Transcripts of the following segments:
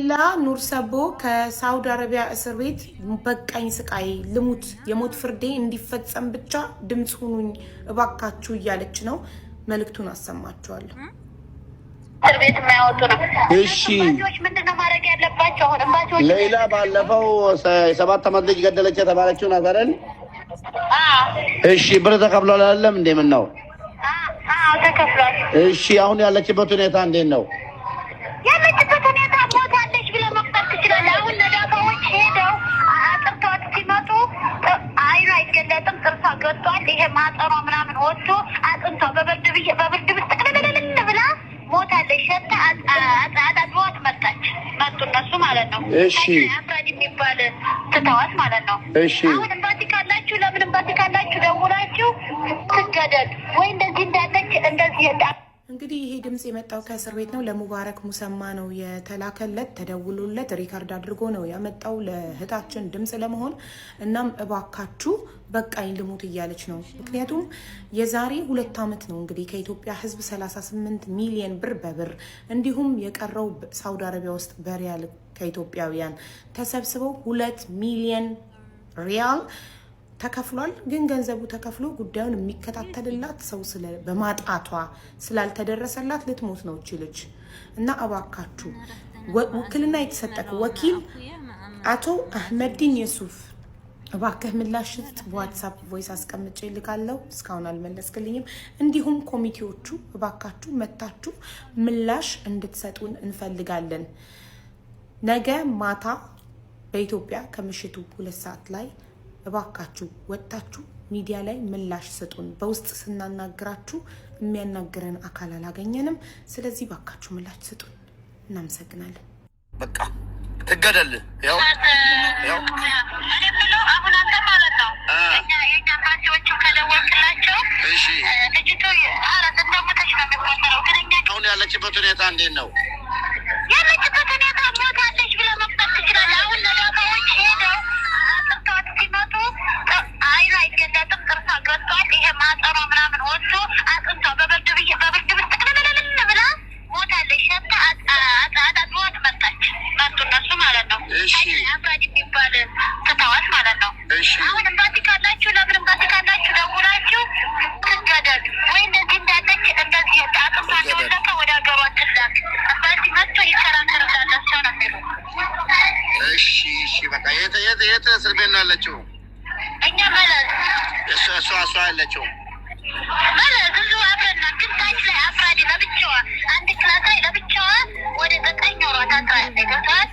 ላ ኑር ሰቦ ከሳውዲ አረቢያ እስር ቤት በቃኝ ስቃይ ልሙት የሞት ፍርዴ እንዲፈጸም ብቻ ድምጽ ሁኑኝ እባካችሁ እያለች ነው። መልእክቱን አሰማችኋለሁ። እስር ቤት የማያወጡ ነው። እሺ ምንድነው ማድረግ ያለባቸው? አሁን እንባጆች ሌላ ባለፈው 7 ዓመት ልጅ ገደለች የተባለችው ነገርን እሺ ብር ተከፍሏል አይደለም እንዴ? ምን ነው? ተከፍሏል። እሺ አሁን ያለችበት ሁኔታ እንዴት ነው? ያለችበት ሁኔታ ሞታለች ብለህ መቁጠር ትችላለህ። አሁን ነዳፋዎች ሄደው አጥርተዋት ሲመጡ አይኗ አይገለጥም፣ ጥርሷ ገጧል። ይሄ ማጠሯ ምናምን ወጥቶ አጥንቷ በብርድ ውስጥ ቅልልልል ብላ ሞታለች። ሸታ አጣጥዋት መጡ እነሱ ማለት ነው። እሺ አፍራድ የሚባል ትተዋት ማለት ነው። እሺ አሁን እምባቲ ካላችሁ ለምን እምባቲ ካላችሁ ደውላችሁ ትገደል ወይ እንደዚህ እንዳለች እንደዚህ እንግዲህ ይሄ ድምጽ የመጣው ከእስር ቤት ነው። ለሙባረክ ሙሰማ ነው የተላከለት። ተደውሎለት ሪካርድ አድርጎ ነው ያመጣው ለእህታችን ድምጽ ለመሆን። እናም እባካችሁ በቃኝ ልሙት እያለች ነው። ምክንያቱም የዛሬ 2 ዓመት ነው እንግዲህ ከኢትዮጵያ ሕዝብ 38 ሚሊዮን ብር በብር እንዲሁም የቀረው ሳውዲ አረቢያ ውስጥ በሪያል ከኢትዮጵያውያን ተሰብስበው 2 ሚሊዮን ሪያል ተከፍሏል። ግን ገንዘቡ ተከፍሎ ጉዳዩን የሚከታተልላት ሰው በማጣቷ ስላልተደረሰላት ልትሞት ነው እቺ ልጅ። እና እባካችሁ ውክልና የተሰጠክ ወኪል አቶ አህመዲን የሱፍ እባክህ ምላሽ ስጥ። በዋትስአፕ ቮይስ አስቀምጬ ልካለሁ፣ እስካሁን አልመለስክልኝም። እንዲሁም ኮሚቴዎቹ እባካችሁ መታችሁ ምላሽ እንድትሰጡን እንፈልጋለን። ነገ ማታ በኢትዮጵያ ከምሽቱ 2 ሰዓት ላይ እባካችሁ ወጣችሁ ሚዲያ ላይ ምላሽ ስጡን። በውስጥ ስናናግራችሁ የሚያናግረን አካል አላገኘንም። ስለዚህ እባካችሁ ምላሽ ስጡን። እናመሰግናለን። በቃ ትገደል። ያው እኔ ብለው አሁን አንተ ማለት ነው የኛ ፓርቲዎቹ ከደወልክላቸው እሺ ልጅቱ አራት እንደሞተች ነው የሚቆጠረው። ግን እኛ አሁን ያለችበት ሁኔታ እንዴት ነው? ያለችበት ሁኔታ ሞታለች ብለህ መቁጠር ትችላለህ። አሁን ነዳፋዎች ሄደው አጥርተዋት ሲመጡ አይኗ አይገለጥም፣ ጥርሷ ገጧል። ይሄ ማጠሯ ምናምን ወጥቶ አጥንቷ በብርድ ውስጥ ቅልልልል ብላ ሞታለች። ሸታ አጣጥዋት መጡ እነሱ ማለት ነው። እሺ አፍራድ የሚባል ትተዋት ማለት ነው። እሺ አሁን እምባቲ ካላችሁ ለምን እምባቲ ካላችሁ ደውላችሁ ትገደል ወይ እንደዚህ እንዳለች እንደዚህ አጥንቷ እንደወለቀ ወደ ሀገሯ ትላክ እምባቲ መጥቶ ይከራከርላቸው ነው የሚሉ። እሺ እሺ በቃ የት እስር ቤት ነው ያለችው? እኛ መለስ እሷ ያለችው መለስ ብዙ አብረና ግን ታች ላይ አፍራድ ለብቻዋ አንድ ክላስ ላይ ለብቻዋ ወደ 9 ወሯ ታስራ ገብተዋል።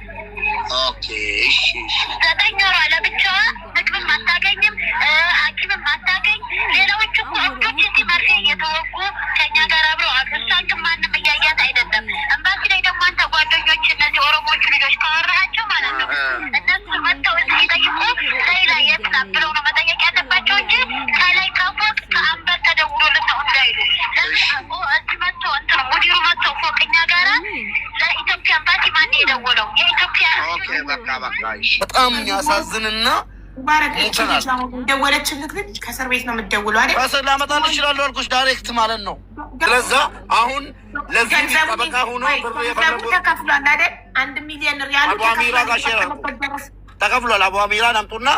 ኦኬ እሺ እሺ 9 ወሯ ለብቻዋ ምግብም አታገኝም፣ ሐኪምም አታገኝ። ሌላዎቹ እኮ እጆች እዚህ መርፌ እየተወጉ ከኛ ጋር አብረው አሉ። እሷን ግን ማንም እያያት አይደለም። እምባሲ ላይ ደግሞ አንተ ጓደኞች እነዚህ ኦሮሞቹ ልጆች ካወራሃቸው ማለት ነው እነሱ መጥተው እዚህ ሲጠይቁ ሌላ የት ናት ብለው ነው መጠየቅ ያለባቸው እንጂ ከላይ ከፎቅ ከአንበር ተደውሎልን ነው እንዳይሉ። እዚህ መጥቶ እንትን ሙዲሩ መጥቶ ፎቅ እኛ ጋራ ለኢትዮጵያ እምባሲ ማን የደወለው? የኢትዮጵያ ኦኬ በቃ በጣም ያሳዝንና ሙባረክ ደወለችልክ ልጅ ከእስር ቤት ነው የምትደውለው አይደል? ከእስር ላመጣልሽ እችላለሁ አልኩሽ ዳይሬክት ማለት ነው። ስለዛ አሁን ለዚህ ጠበቃ ሆኖ ብር የፈለጉ ተከፍሏል አይደል? 1 ሚሊዮን ሪያል ተከፍሏል። አቡ አሚራን አምጡና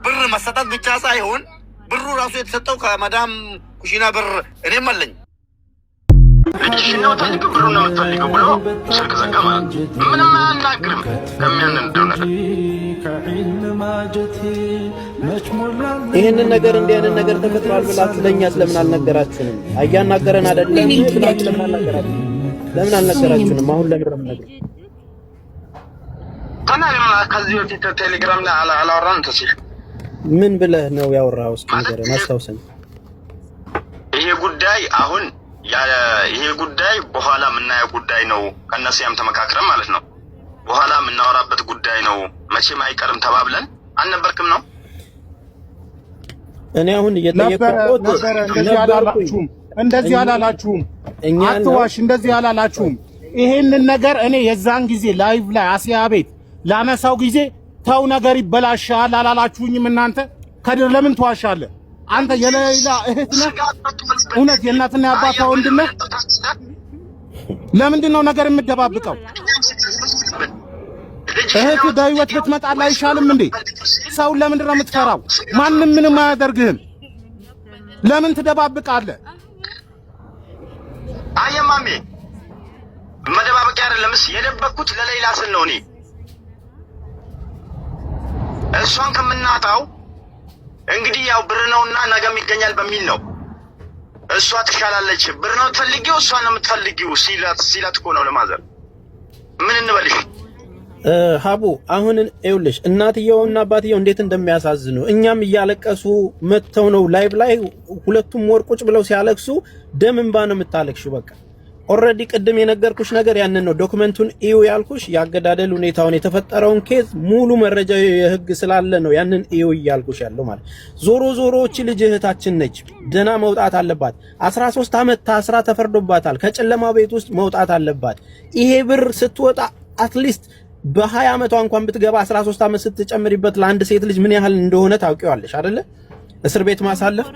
ብር መሰጠት ብቻ ሳይሆን ብሩ ራሱ የተሰጠው ከመዳም ኩሽና ብር እኔም አለኝ። ሽኛው ታሪክ ብሩ ነው የምትፈልገው ብሎ ስልክ ዘጋ ማለት ምንም አያናግርም። ከሚያንን እንደሆነ ይህንን ነገር እንዲህ አይነት ነገር ተፈጥሯል ብላችሁ ለእኛ ስለምን አልነገራችሁንም? አያናገረን አይደለም ብላችሁ ለምን አልነገራችሁንም? አሁን ለምን ነገር ተናግረና ከዚህ በፊት ቴሌግራም ላይ አላወራን ተሲል ምን ብለህ ነው ያወራው? እስኪ ነገር አስታውሰኝ። ይሄ ጉዳይ በኋላ የምናየው ጉዳይ ነው። ከነሱም ተመካክረን ማለት ነው። በኋላ የምናወራበት ጉዳይ ነው። መቼም አይቀርም ተባብለን አልነበርክም ነው። እኔ አሁን እየጠየቅኩት እንደዚህ አላላችሁም። አትዋሽ፣ እንደዚህ አላላችሁም። ይሄንን ነገር እኔ የዛን ጊዜ ላይቭ ላይ አሲያ ቤት ላነሳው ጊዜ ተው ነገር ይበላሻል አላላችሁኝም እናንተ? ከድር ለምን ትዋሻለህ? አንተ የሌላ እህት ነህ? እውነት የእናትና የአባቷ ወንድም ነህ? ለምንድን ነው ነገር የምትደባብቀው? እህት በህይወት ብትመጣልህ አይሻልም እንዴ? ሰው ለምንድን ነው የምትፈራው? ማንም ምንም አያደርግህም። ለምን ትደባብቃለህ? አየማሜ መደባበቅ አይደለምስ የደበቅኩት ለሌላ ስል ነው። እኔ እሷን ከምናጣው እንግዲህ ያው ብር ነውና ነገም ይገኛል በሚል ነው። እሷ ትሻላለች፣ ብር ነው ትፈልጊው፣ እሷ ነው የምትፈልጊው ሲላት እኮ ነው ለማዘር። ምን እንበልሽ ሀቡ አሁን ይኸውልሽ እናትየውና አባትየው እንዴት እንደሚያሳዝኑ እኛም እያለቀሱ መተው ነው ላይቭ ላይ ሁለቱም ወርቁጭ ብለው ሲያለቅሱ ደም እንባ ነው የምታለቅሽው። በቃ ኦልሬዲ ቅድም የነገርኩሽ ነገር ያንን ነው። ዶክመንቱን እዩ ያልኩሽ ያገዳደል ሁኔታውን የተፈጠረውን ኬዝ ሙሉ መረጃ የህግ ስላለ ነው ያንን እዩ እያልኩሽ ያለው ማለት። ዞሮ ዞሮ እቺ ልጅ እህታችን ነች፣ ደና መውጣት አለባት። 13 ዓመት ታስራ ተፈርዶባታል። ከጨለማ ቤት ውስጥ መውጣት አለባት። ይሄ ብር ስትወጣ አትሊስት በ20 ዓመቷ እንኳን ብትገባ 13 ዓመት ስትጨምሪበት ለአንድ ሴት ልጅ ምን ያህል እንደሆነ ታውቂዋለሽ አይደለ? እስር ቤት ማሳለፍ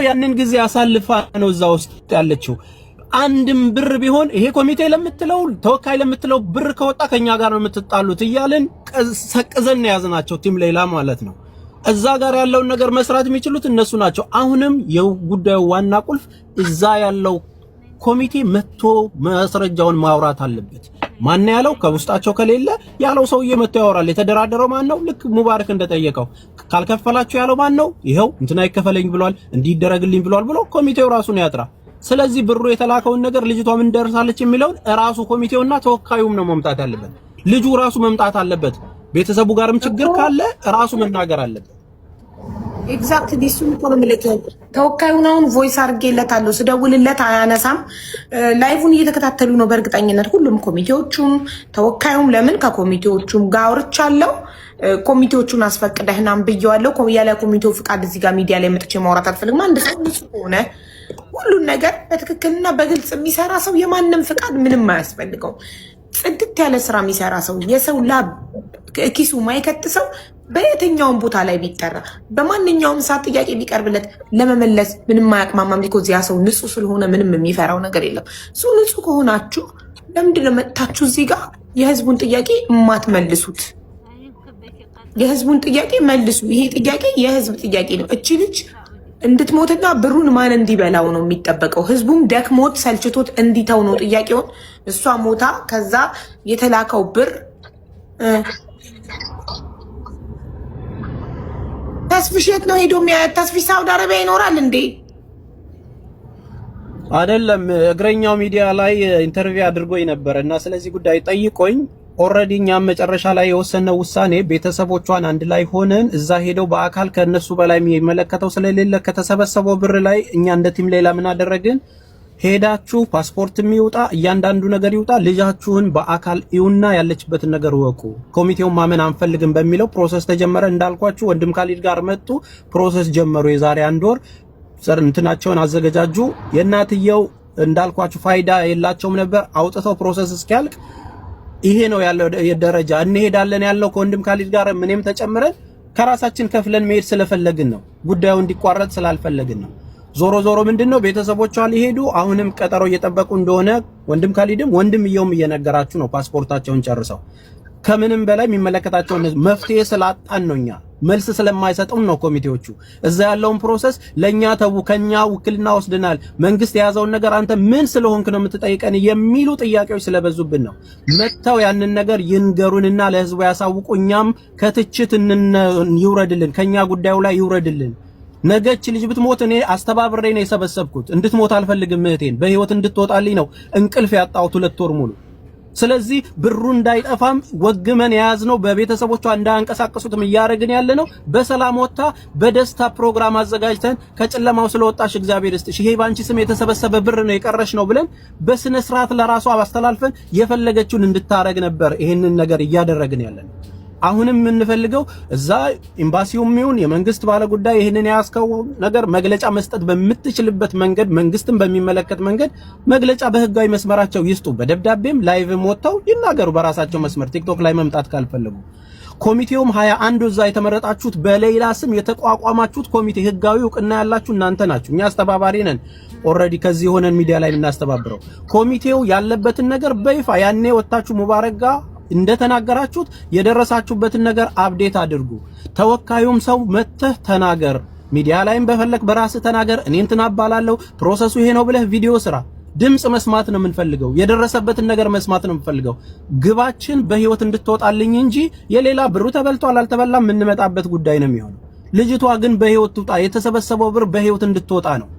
ያንን ጊዜ አሳልፋ ነው እዛ ውስጥ ያለችው። አንድም ብር ቢሆን ይሄ ኮሚቴ ለምትለው ተወካይ ለምትለው ብር ከወጣ ከኛ ጋር ነው የምትጣሉት እያልን ሰቅዘን ያዝናቸው ቲም ሌላ ማለት ነው። እዛ ጋር ያለውን ነገር መስራት የሚችሉት እነሱ ናቸው። አሁንም የጉዳዩ ዋና ቁልፍ እዛ ያለው ኮሚቴ መጥቶ ማስረጃውን ማውራት አለበት። ማን ያለው ከውስጣቸው ከሌለ ያለው ሰውዬ መጥቶ ያወራል። የተደራደረው ማን ነው? ልክ ሙባረክ እንደጠየቀው ካልከፈላችሁ ያለው ማን ነው? ይሄው እንትና ይከፈለኝ ብሏል፣ እንዲደረግልኝ ብሏል ብሎ ኮሚቴው ራሱን ያጥራ። ስለዚህ ብሩ የተላከውን ነገር ልጅቷ ምን ደርሳለች የሚለውን ራሱ ኮሚቴውና ተወካዩም ነው መምጣት ያለበት። ልጁ ራሱ መምጣት አለበት። ቤተሰቡ ጋርም ችግር ካለ ራሱ መናገር አለበት። ኤግዛክትሊ እሱን እኮ ነው የምልህ። ተወካዩን አሁን ቮይስ አድርጌለታለሁ፣ ስደውልለት አያነሳም። ላይቭን እየተከታተሉ ነው በእርግጠኝነት ሁሉም ኮሚቴዎቹም ተወካዩም። ለምን ከኮሚቴዎቹም ጋር አውርቻለሁ። ኮሚቴዎቹን አስፈቅደህናም ብየዋለሁ። ያለ ኮሚቴው ፍቃድ እዚህ ጋር ሚዲያ ላይ መጥቼ ማውራት አልፈልግም። አንድ ሰው ንጹህ ሆነ ሁሉን ነገር በትክክልና በግልጽ የሚሰራ ሰው የማንም ፍቃድ ምንም አያስፈልገው። ጽድት ያለ ስራ የሚሰራ ሰው የሰው ላብ ኪሱ ማይከት ሰው በየትኛውም ቦታ ላይ ቢጠራ በማንኛውም ሰዓት ጥያቄ ቢቀርብለት ለመመለስ ምንም አያቅማማም። ሊኮዝ ያ ሰው ንጹህ ስለሆነ ምንም የሚፈራው ነገር የለም። እሱ ንጹህ ከሆናችሁ ለምንድን ነው መጥታችሁ እዚህ ጋር የህዝቡን ጥያቄ የማትመልሱት? የህዝቡን ጥያቄ መልሱ። ይሄ ጥያቄ የህዝብ ጥያቄ ነው። እቺ ልጅ እንድትሞትና ብሩን ማን እንዲበላው ነው የሚጠበቀው? ህዝቡም ደክሞት ሰልችቶት እንዲተው ነው ጥያቄውን። እሷ ሞታ ከዛ የተላከው ብር ተስፍሽ የት ነው ሄዶ የሚያያት? ተስፍሽ ሳውዲ አረቢያ ይኖራል እንዴ? አይደለም እግረኛው ሚዲያ ላይ ኢንተርቪው አድርጎኝ ነበር እና ስለዚህ ጉዳይ ጠይቆኝ ኦልሬዲ እኛም መጨረሻ ላይ የወሰነው ውሳኔ ቤተሰቦቿን አንድ ላይ ሆነን እዛ ሄደው በአካል ከነሱ በላይ የሚመለከተው ስለሌለ ከተሰበሰበው ብር ላይ እኛ እንደ ቲም ሌላ ምን አደረግን? ሄዳችሁ ፓስፖርት የሚውጣ እያንዳንዱ ነገር ይውጣ፣ ልጃችሁን በአካል ይውና ያለችበትን ነገር ወቁ። ኮሚቴውን ማመን አንፈልግም በሚለው ፕሮሰስ ተጀመረ። እንዳልኳችሁ ወንድም ካሊድ ጋር መጡ፣ ፕሮሰስ ጀመሩ። የዛሬ 1 ወር እንትናቸውን አዘገጃጁ። የእናትየው እንዳልኳችሁ ፋይዳ የላቸውም ነበር። አውጥተው ፕሮሰስ እስኪያልቅ ይሄ ነው ያለው ደረጃ። እንሄዳለን ያለው ከወንድም ካሊድ ጋር ምንም ተጨምረን ከራሳችን ከፍለን መሄድ ስለፈለግን ነው። ጉዳዩ እንዲቋረጥ ስላልፈለግን ነው። ዞሮ ዞሮ ምንድነው ቤተሰቦቿ ሊሄዱ አሁንም ቀጠሮ እየጠበቁ እንደሆነ ወንድም ካሊድም ወንድምየውም እየነገራችሁ ነው። ፓስፖርታቸውን ጨርሰው ከምንም በላይ የሚመለከታቸው መፍትሄ ስላጣን ነው። እኛ መልስ ስለማይሰጡን ነው ኮሚቴዎቹ። እዛ ያለውን ፕሮሰስ ለኛ ተው፣ ከኛ ውክልና ወስደናል። መንግስት የያዘውን ነገር አንተ ምን ስለሆንክ ነው የምትጠይቀን የሚሉ ጥያቄዎች ስለበዙብን ነው። መተው ያንን ነገር ይንገሩንና ለህዝቡ ያሳውቁ። እኛም ከትችት ይውረድልን፣ ከኛ ጉዳዩ ላይ ይውረድልን። ነገች ልጅ ብትሞት እኔ አስተባብሬ ነው የሰበሰብኩት። እንድትሞት አልፈልግም። እህቴን በህይወት እንድትወጣልኝ ነው እንቅልፍ ያጣሁት 2 ወር ሙሉ። ስለዚህ ብሩ እንዳይጠፋም ወግመን የያዝነው በቤተሰቦቿ እንዳያንቀሳቀሱትም እያደረግን ያለነው በሰላም ወጣ በደስታ ፕሮግራም አዘጋጅተን ከጨለማው ስለወጣሽ እግዚአብሔር ይስጥሽ፣ ይሄ ባንቺ ስም የተሰበሰበ ብር ነው የቀረሽ ነው ብለን በስነ ስርዓት ለራሷ አስተላልፈን የፈለገችውን እንድታረግ ነበር ይሄንን ነገር እያደረግን ያለነው። አሁንም የምንፈልገው እዛ ኤምባሲውም ይሁን የመንግስት ባለጉዳይ ይሄንን ያስከው ነገር መግለጫ መስጠት በምትችልበት መንገድ መንግስትን በሚመለከት መንገድ መግለጫ በህጋዊ መስመራቸው ይስጡ። በደብዳቤም ላይቭም ወጥተው ይናገሩ በራሳቸው መስመር ቲክቶክ ላይ መምጣት ካልፈለጉ። ኮሚቴውም 21 እዛ የተመረጣችሁት በሌላ ስም የተቋቋማችሁት ኮሚቴ ህጋዊ እውቅና ያላችሁ እናንተ ናችሁ። እኛ አስተባባሪ ነን። ኦልሬዲ ከዚህ ሆነን ሚዲያ ላይ እናስተባብረው። ኮሚቴው ያለበትን ነገር በይፋ ያኔ ወጣችሁ ሙባረክ ጋር እንደተናገራችሁት የደረሳችሁበትን ነገር አፕዴት አድርጉ። ተወካዩም ሰው መተህ ተናገር፣ ሚዲያ ላይም በፈለክ በራስህ ተናገር። እኔ እንትና አባላለሁ ፕሮሰሱ ይሄ ነው ብለህ ቪዲዮ ስራ። ድምጽ መስማት ነው የምንፈልገው፣ የደረሰበትን ነገር መስማት ነው የምንፈልገው። ግባችን በህይወት እንድትወጣልኝ እንጂ የሌላ ብሩ ተበልቷል አልተበላም የምንመጣበት ጉዳይ ነው የሚሆነው። ልጅቷ ግን በህይወት ትውጣ፣ የተሰበሰበው ብር በህይወት እንድትወጣ ነው።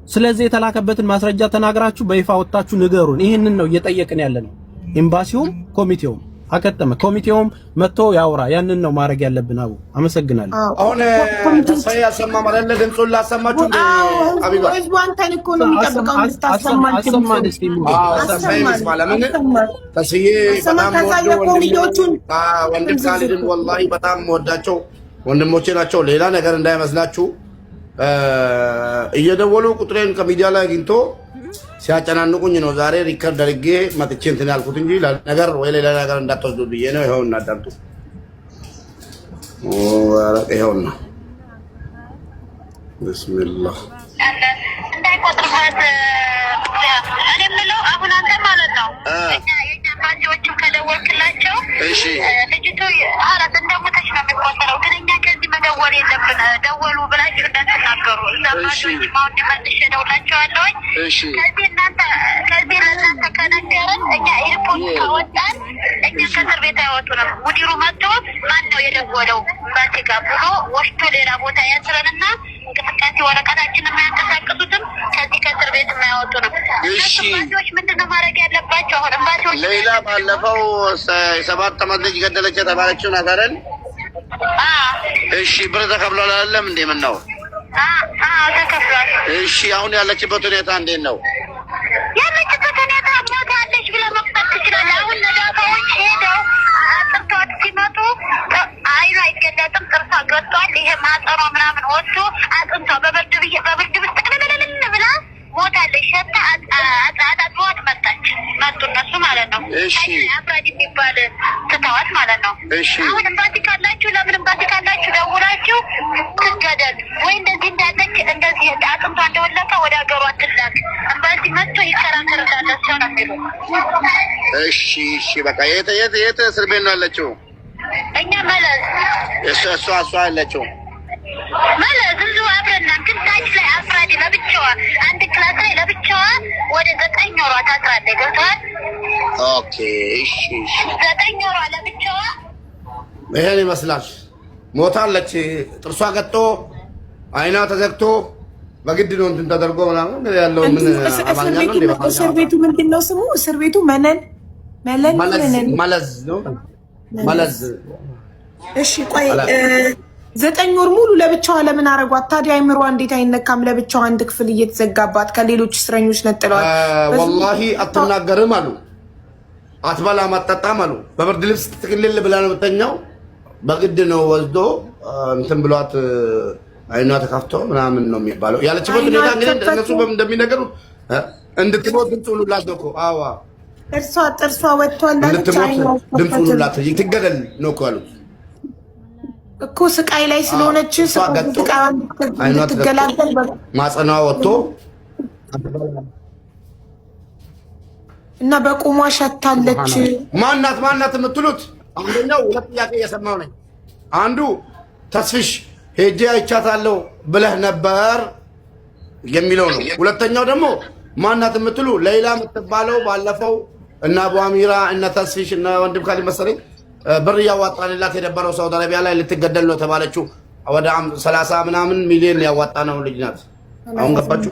ስለዚህ የተላከበትን ማስረጃ ተናግራችሁ በይፋ ወጣችሁ ንገሩን። ይሄንን ነው እየጠየቅን ያለነው። ኤምባሲውም ኮሚቴውም አከተመ። ኮሚቴውም መጥቶ ያውራ። ያንን ነው ማድረግ ያለብን። አቡ አመሰግናለሁ። አሁን ተስፋዬ ያሰማ ማለት ለድምጹን ላሰማችሁ እንደ አቢባ ህዝቧን ተንኮ ነው የሚጠብቀው እንድታሰማን ተስፋዬ ይስማል። ምን ተስዬ በጣም ወንድም ካሊድን ወላሂ በጣም ወዳቸው ወንድሞቼ ናቸው። ሌላ ነገር እንዳይመስላችሁ እየደወሉ ቁጥሬን ከሚዲያ ላይ አግኝቶ ሲያጨናንቁኝ ነው ዛሬ ሪከርድ አድርጌ መጥቼ እንትን ያልኩት እንጂ ነገር ወይ ሌላ ነገር እንዳትወስዱ ብዬ ነው። ይኸውና አዳምጡ። ይኸውና ቢስሚላህ እንዳይቆጥሩበት እኔ የምለው አሁን አንተ ማለት ነው የኛ ባንዲዎችም ከደወልክላቸው ልጅቱ አራት እንደሞተች ነው የሚቆጠረው። ግን እኛ ከዚህ መደወል የለብን። ደወሉ ብላችሁ እንዳትናገሩ። እዛ ባንዲዎች ማሁን መልሼ እደውላቸዋለሁኝ። ከዚህ እናንተ ከዚህ ለእናንተ ከነገረን እኛ ኤርፖርት ካወጣን እኛ ከእስር ቤት አይወጡንም። ሙዲሩ መጥቶ ማን ነው የደወለው ባንቴ ጋር ብሎ ወስዶ ሌላ ቦታ ያስረንና እንቅስቃሴ ወረቀታችንን የማያንቀሳቅሱትም ከዚህ ከእስር ቤት የማያወጡ ነው። ባንዲዎች ምንድነው ማድረግ ያለባቸው? አሁን ባንዲዎች ሌላ ባለፈው 7 ዓመት ልጅ ገደለች የተባለችው ነገርን እሺ ብር ተከፍሏል አይደለም እንዴ? ምን ነው ተከፍሏል። እሺ አሁን ያለችበት ሁኔታ እንዴት ነው? ያለችበት ሁኔታ ሞታለች ብለህ መቁጠር ትችላለህ። አሁን ነጋታዎች ሄደው አጥርተዋት ሲመጡ አይኗ አይገለጥም፣ ጥርሷ ገጥቷል። ይሄ ማጠሯ ምናምን ወጥቶ አጥንቷ በብርድ ብስ ጥቅልልልል ብላ ሞታለች። ሸታ አጣጥዋት መጡ እነሱ ማለት ነው። አፍራድ የሚባል ትተዋት ማለት ነው። አሁን እምባቲ ካላችሁ ለምን እምባቲ ካላችሁ ደውላችሁ ትገደል ወይ እንደዚህ እንዳለች እንደዚህ አጥንቷ እንደወለቀ ወደ ሀገሯ ትላክ እምባቲ መጥቶ ይከራከርላቸው ነው የሚሉ። እሺ በቃ የት እስር ቤት ነው ያለችው? እኛ መለስ እሷ ያለችው መለስ እዚሁ አብረና ግን ታች ላይ አፍራድ ለብቻዋ አንድ ክላስ ላይ ለብቻዋ ወደ 9 ወሯ ታስራለች። ገብቶሃል? ኦኬ እሺ 9 ወሯ ለብቻዋ ይሄን ይመስላል። ሞታለች። ጥርሷ ገጦ አይኗ ተዘግቶ በግድ ነው እንትን ተደርጎ ምናምን ያለው ምን አማርኛ ነው። እስር ቤቱ ምንድነው ስሙ? እስር ቤቱ መለዝ ነው። መለዝ እሺ ቆይ 9 ወር ሙሉ ለብቻዋ ለምን አረጓት ታዲያ? አይምሯ እንዴት አይነካም? ለብቻዋ አንድ ክፍል እየተዘጋባት ከሌሎች እስረኞች ነጥለዋል። ወላሂ አትናገርም አሉ፣ አትበላም አትጠጣም አሉ። በብርድ ልብስ ትክልል ብላ ነው የምተኛው። በግድ ነው ወስዶ እንትን ብሏት አይኗ ተከፍቶ ምናምን ነው የሚባለው። ያለችበት ሁኔታ እንግዲህ እነሱ እንደሚነገሩ እንድትሞት ድምፅ ሁሉላት ነው እኮ። አዋ ጥርሷ ወጥቷል። እንድትሞት ድምፅ ሁሉላት ትገደል ነው እኮ ያሉት እኮ ስቃይ ላይ ስለሆነች ትገላገል ማጸኗ ወጥቶ እና በቁሟ ሸታለች። ማናት የምትሉት? አንደኛው ሁለት ጥያቄ እየሰማሁ ነኝ። አንዱ ተስፍሽ ሄጄ አይቻታለሁ ብለህ ነበር የሚለው ነው። ሁለተኛው ደግሞ ማናት የምትሉ ሌላ የምትባለው ባለፈው እና አቡ አሚራ እና ተስፍሽ እና ወንድም ካሊ መሰለኝ ብር እያዋጣንላት የነበረው ሳውዲ አረቢያ ላይ ልትገደል ነው ተባለችው። ወደ 30 ምናምን ሚሊዮን ያዋጣ ነው ልጅ ናት። አሁን ገባችሁ?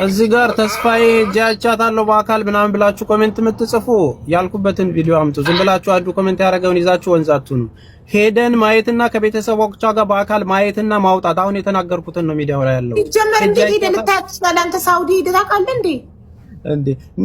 እዚህ ጋር ተስፋዬ ጃቻታለሁ በአካል ምናምን ብላችሁ ኮሜንት የምትጽፉ ያልኩበትን ቪዲዮ አምጡ። ዝም ብላችሁ አንዱ ኮሜንት ያደረገውን ይዛችሁ ወንዛቱ ነው ሄደን ማየትና ከቤተሰቦቿ ጋር በአካል ማየትና ማውጣት። አሁን የተናገርኩትን ነው ሚዲያው ላይ ያለው። ይጀመር እንዴ ሄደን ታክስላንተ ሳውዲ ሄደህ ታውቃለህ እንዴ?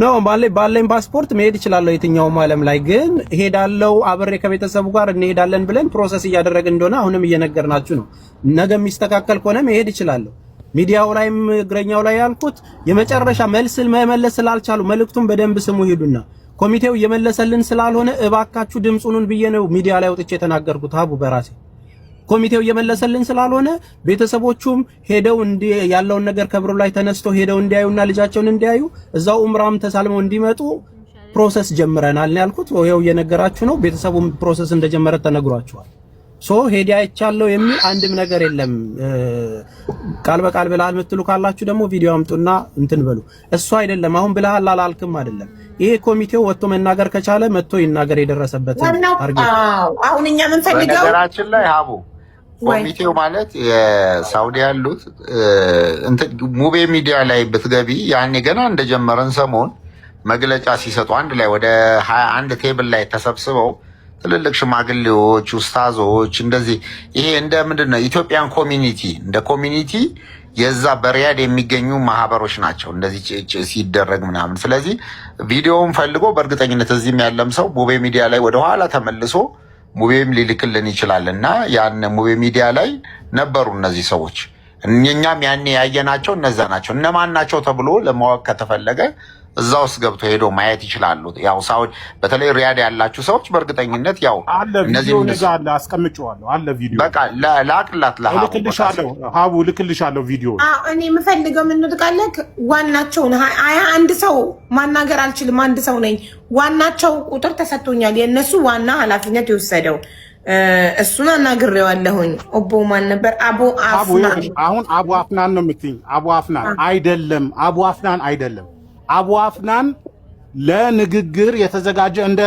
ነው ባለኝ ፓስፖርት መሄድ እችላለሁ የትኛውም ዓለም ላይ። ግን ሄዳለው አብሬ ከቤተሰቡ ጋር እንሄዳለን ብለን ፕሮሰስ እያደረግን እንደሆነ አሁንም እየነገርናችሁ ነው። ነገ የሚስተካከል ከሆነ መሄድ እችላለሁ። ሚዲያው ላይም እግረኛው ላይ ያልኩት የመጨረሻ መልስ መመለስ ስላልቻሉ መልእክቱን በደንብ ስሙ ሄዱና ኮሚቴው እየመለሰልን ስላልሆነ እባካችሁ ድምጹን ብዬ ነው ሚዲያ ላይ ወጥቼ የተናገርኩት። አቡ በራሴ ኮሚቴው እየመለሰልን ስላልሆነ ቤተሰቦቹም ሄደው ያለውን ነገር ከብሩ ላይ ተነስቶ ሄደው እንዲያዩና ልጃቸውን እንዲያዩ እዛው ኡምራም ተሳልመው እንዲመጡ ፕሮሰስ ጀምረናል ነው ያልኩት። ይኸው እየነገራችሁ ነው። ቤተሰቡም ፕሮሰስ እንደጀመረ ተነግሯችኋል። ሄዲ አይቻለሁ የሚል አንድም ነገር የለም። ቃል በቃል ብለሃል የምትሉ ካላችሁ ደግሞ ቪዲዮ አምጡና እንትን በሉ። እሱ አይደለም አሁን ብለሃል አላልክም አይደለም። ይሄ ኮሚቴው ወጥቶ መናገር ከቻለ መጥቶ ይናገር የደረሰበት አርጊ። አሁን እኛ ምን ፈልገው ነገራችን ላይ ሀቡ ኮሚቴው ማለት የሳውዲ ያሉት እንትን ሙቤ ሚዲያ ላይ ብትገቢ ያኔ ገና እንደጀመረን ሰሞን መግለጫ ሲሰጡ አንድ ላይ ወደ 21 ቴብል ላይ ተሰብስበው ትልልቅ ሽማግሌዎች፣ ኡስታዞች እንደዚህ ይሄ እንደ ምንድነው ኢትዮጵያን ኮሚኒቲ እንደ ኮሚኒቲ የዛ በሪያድ የሚገኙ ማህበሮች ናቸው እንደዚህ ሲደረግ ምናምን። ስለዚህ ቪዲዮውን ፈልጎ በእርግጠኝነት እዚህም ያለም ሰው ሙቤ ሚዲያ ላይ ወደ ኋላ ተመልሶ ሙቤም ሊልክልን ይችላል እና ያን ሙቤ ሚዲያ ላይ ነበሩ እነዚህ ሰዎች። እኛም ያኔ ያየናቸው እነዛ ናቸው። እነማን ናቸው ተብሎ ለማወቅ ከተፈለገ እዛ ውስጥ ገብቶ ሄዶ ማየት ይችላሉ። ያው ሳውዲ በተለይ ሪያድ ያላችሁ ሰዎች በእርግጠኝነት ያው እነዚህ ነገር አለ አስቀምጬዋለሁ አለ ቪዲዮ በቃ ላቅላት ልክልሻለሁ ሀቡ ልክልሻለሁ ቪዲዮ። እኔ የምፈልገው ምን ልቃለክ ዋናቸውን 21 ሰው ማናገር አልችልም። አንድ ሰው ነኝ። ዋናቸው ቁጥር ተሰጥቶኛል። የነሱ ዋና ኃላፊነት የወሰደው እሱን አናግሬዋለሁኝ። ኦቦ ማን ነበር? አቡ አፍናን። አሁን አቡ አፍናን ነው የምትይኝ? አቡ አፍናን አይደለም። አቡ አፍናን አይደለም። አቡ አፍናን ለንግግር የተዘጋጀ እንደ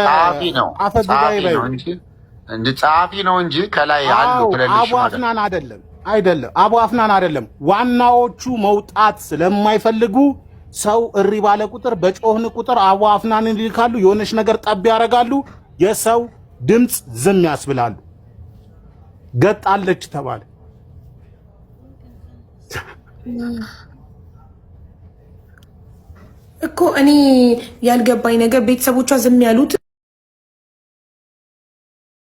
አፈ ጉባኤ ላይ እንጂ ጸሐፊ ነው እንጂ ከላይ ያሉ ትልልሽ አቡ አፍናን አይደለም። አቡ አፍናን አይደለም። ዋናዎቹ መውጣት ስለማይፈልጉ ሰው እሪ ባለ ቁጥር በጮህን ቁጥር አቡ አፍናንን ይልካሉ። የሆነች ነገር ጠብ ያደርጋሉ። የሰው ድምጽ ዝም ያስብላሉ። ገጣለች ተባለ እኮ እኔ ያልገባኝ ነገር ቤተሰቦቿ ዝም ያሉት